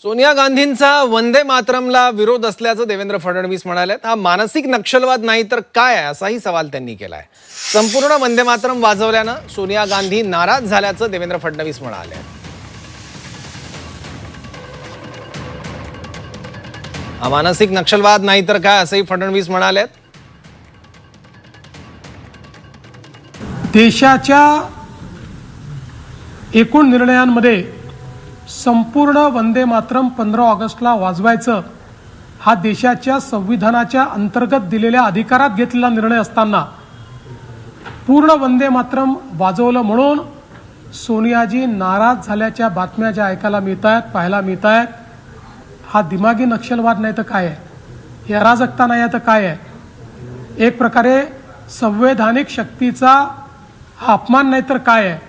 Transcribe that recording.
सोनिया गांधींचा वंदे मातरमला विरोध असल्याचं देवेंद्र फडणवीस म्हणाले। हा मानसिक नक्षलवाद नाही तर काय आहे असाही सवाल त्यांनी केलाय। संपूर्ण वंदे मातरम वाजवल्यानं सोनिया गांधी नाराज झाल्याचं देवेंद्र फडणवीस म्हणाले। हा मानसिक नक्षलवाद नाही तर काय असंही फडणवीस म्हणाले। देशाच्या एकूण निर्णयांमध्ये संपूर्ण वंदे मातरम 15 ऑगस्टला वाजवायचं हा देशाच्या संविधानाच्या अंतर्गत दिलेल्या अधिकारात घेतलेला निर्णय असताना पूर्ण वंदे मातरम वाजवलं म्हणून सोनियाजी नाराज झाल्याच्या बातम्या ज्या ऐकायला मिळत आहेत, पाहायला मिळत आहेत, हा दिमागी नक्षलवाद नाही तर काय आहे, हे अराजकता नाही तर काय आहे, एक प्रकारे संवैधानिक शक्तीचा हा अपमान नाही तर काय आहे।